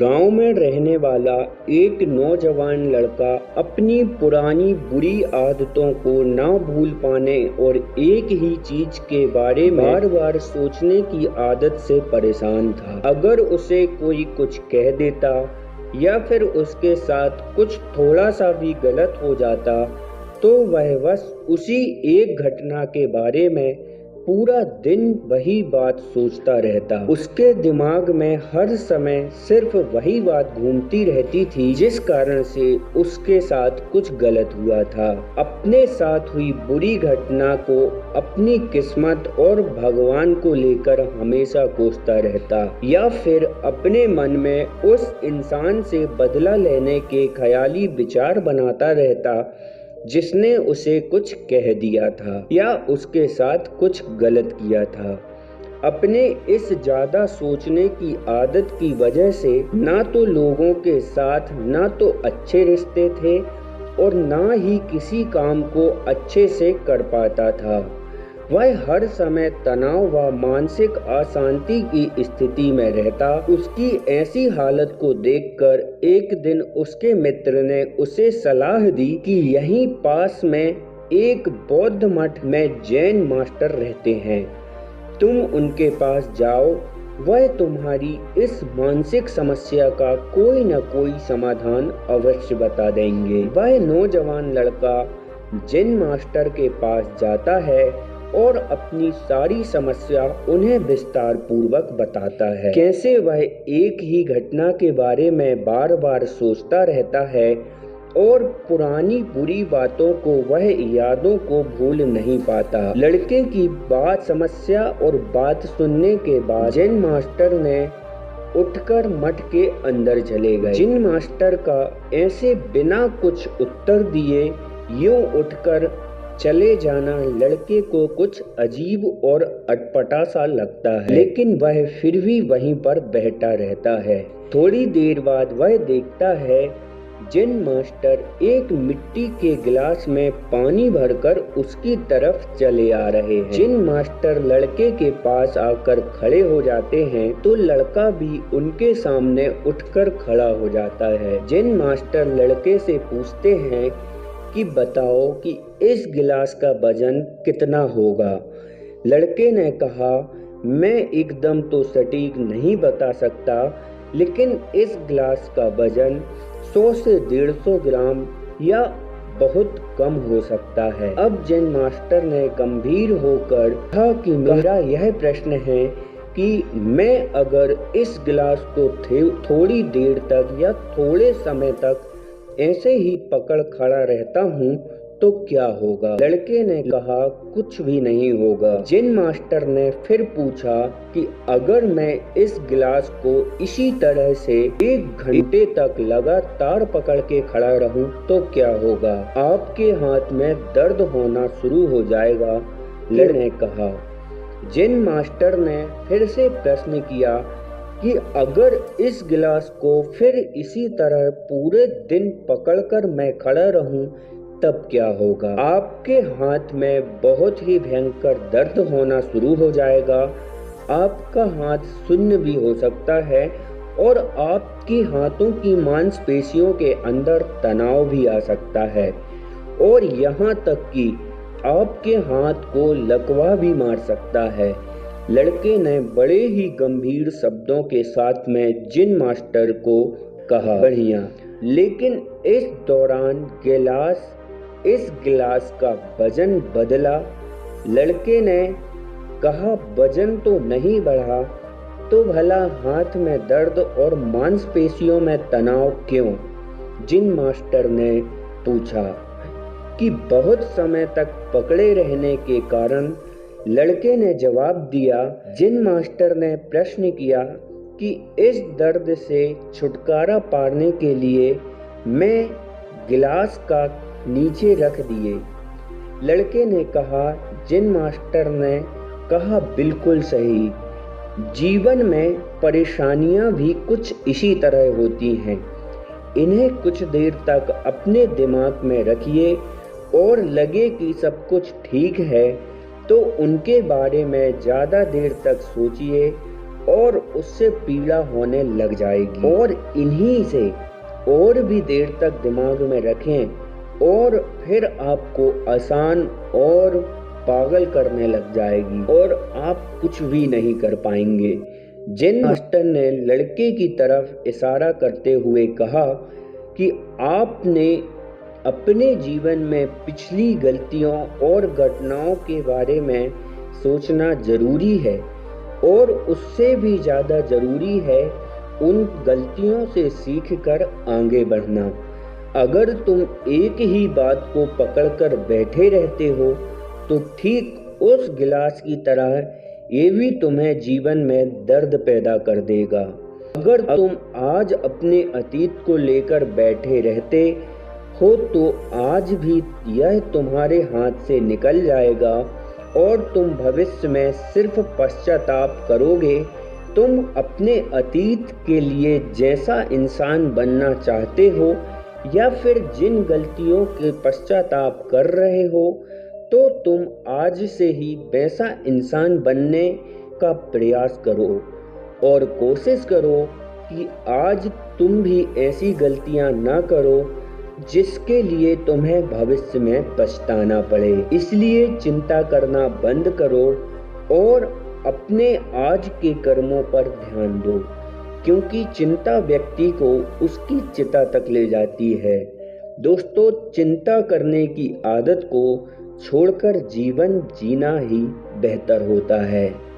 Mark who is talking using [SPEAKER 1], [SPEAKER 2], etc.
[SPEAKER 1] गांव में रहने वाला एक नौजवान लड़का अपनी पुरानी बुरी आदतों को ना भूल पाने और एक ही चीज के बारे में बार बार सोचने की आदत से परेशान था। अगर उसे कोई कुछ कह देता या फिर उसके साथ कुछ थोड़ा सा भी गलत हो जाता तो वह बस उसी एक घटना के बारे में पूरा दिन वही बात सोचता रहता। उसके दिमाग में हर समय सिर्फ वही बात घूमती रहती थी जिस कारण से उसके साथ कुछ गलत हुआ था। अपने साथ हुई बुरी घटना को अपनी किस्मत और भगवान को लेकर हमेशा कोसता रहता या फिर अपने मन में उस इंसान से बदला लेने के ख्याली विचार बनाता रहता जिसने उसे कुछ कह दिया था या उसके साथ कुछ गलत किया था। अपने इस ज्यादा सोचने की आदत की वजह से ना तो लोगों के साथ ना तो अच्छे रिश्ते थे और ना ही किसी काम को अच्छे से कर पाता था। वह हर समय तनाव व मानसिक अशांति की स्थिति में रहता। उसकी ऐसी हालत को देखकर एक दिन उसके मित्र ने उसे सलाह दी कि यहीं पास में एक बौद्ध मठ में जैन मास्टर रहते हैं, तुम उनके पास जाओ, वह तुम्हारी इस मानसिक समस्या का कोई न कोई समाधान अवश्य बता देंगे। वह नौजवान लड़का जैन मास्टर के पास जाता है और अपनी सारी समस्या उन्हें विस्तार पूर्वक बताता है। कैसे वह एक ही घटना के बारे में बार बार सोचता रहता है और पुरानी बुरी बातों को वह यादों को भूल नहीं पाता। लड़के की समस्या और बात सुनने के बाद जैन मास्टर ने उठकर मठ के अंदर चले गए। जिन मास्टर का ऐसे बिना कुछ उत्तर दिए यूं उठकर चले जाना लड़के को कुछ अजीब और अटपटा सा लगता है, लेकिन वह फिर भी वहीं पर बैठा रहता है। थोड़ी देर बाद वह देखता है जैन मास्टर एक मिट्टी के गिलास में पानी भरकर उसकी तरफ चले आ रहे हैं। जैन मास्टर लड़के के पास आकर खड़े हो जाते हैं तो लड़का भी उनके सामने उठकर खड़ा हो जाता है। जैन मास्टर लड़के से पूछते हैं कि बताओ कि इस गिलास का वजन कितना होगा। लड़के ने कहा, मैं एकदम तो सटीक नहीं बता सकता, लेकिन इस गिलास का वजन 100 से 150 ग्राम या बहुत कम हो सकता है। अब जैन मास्टर ने गंभीर होकर कहा कि मेरा यह प्रश्न है कि मैं अगर इस गिलास को थोड़ी देर तक या थोड़े समय तक ऐसे ही पकड़ खड़ा रहता हूँ तो क्या होगा। लड़के ने कहा, कुछ भी नहीं होगा। जैन मास्टर ने फिर पूछा कि अगर मैं इस गिलास को इसी तरह से 1 घंटे तक लगातार पकड़ के खड़ा रहूं तो क्या होगा। आपके हाथ में दर्द होना शुरू हो जाएगा, लड़के ने कहा। जैन मास्टर ने फिर से प्रश्न किया कि अगर इस गिलास को फिर इसी तरह पूरे दिन पकड़कर मैं खड़ा रहूं तब क्या होगा। आपके हाथ में बहुत ही भयंकर दर्द होना शुरू हो जाएगा, आपका हाथ शून्य भी हो सकता है और आपकी हाथों की मांसपेशियों के अंदर तनाव भी आ सकता है और यहाँ तक कि आपके हाथ को लकवा भी मार सकता है। लड़के ने बड़े ही गंभीर शब्दों के साथ में जैन मास्टर को कहा, बढ़िया, लेकिन इस दौरान इस गिलास का वजन बदला। लड़के ने कहा, वजन तो नहीं बढ़ा, तो भला हाथ में दर्द और मांसपेशियों में तनाव क्यों। जैन मास्टर ने पूछा कि बहुत समय तक पकड़े रहने के कारण। लड़के ने जवाब दिया। जैन मास्टर ने प्रश्न किया कि इस दर्द से छुटकारा पाने के लिए मैं गिलास का नीचे रख दिए। लड़के ने कहा। जैन मास्टर ने कहा, बिल्कुल सही, जीवन में परेशानियां भी कुछ इसी तरह होती हैं। इन्हें कुछ देर तक अपने दिमाग में रखिए और लगे कि सब कुछ ठीक है तो उनके बारे में ज़्यादा देर तक सोचिए और उससे पीड़ा होने लग जाएगी। और इन्हीं से और भी देर तक दिमाग में रखें और फिर आपको आसान और पागल करने लग जाएगी और आप कुछ भी नहीं कर पाएंगे। जिन मास्टर ने लड़के की तरफ इशारा करते हुए कहा कि आपने अपने जीवन में पिछली गलतियों और घटनाओं के बारे में सोचना जरूरी है और उससे भी ज़्यादा ज़रूरी है उन गलतियों से सीखकर आगे बढ़ना। अगर तुम एक ही बात को पकड़कर बैठे रहते हो तो ठीक उस गिलास की तरह ये भी तुम्हें जीवन में दर्द पैदा कर देगा। अगर तुम आज अपने अतीत को लेकर बैठे रहते हो तो आज भी यह तुम्हारे हाथ से निकल जाएगा और तुम भविष्य में सिर्फ पश्चाताप करोगे। तुम अपने अतीत के लिए जैसा इंसान बनना चाहते हो या फिर जिन गलतियों के पश्चाताप कर रहे हो तो तुम आज से ही वैसा इंसान बनने का प्रयास करो और कोशिश करो कि आज तुम भी ऐसी गलतियां ना करो जिसके लिए तुम्हें भविष्य में पछताना पड़े। इसलिए चिंता करना बंद करो और अपने आज के कर्मों पर ध्यान दो, क्योंकि चिंता व्यक्ति को उसकी चिता तक ले जाती है। दोस्तों, चिंता करने की आदत को छोड़कर जीवन जीना ही बेहतर होता है।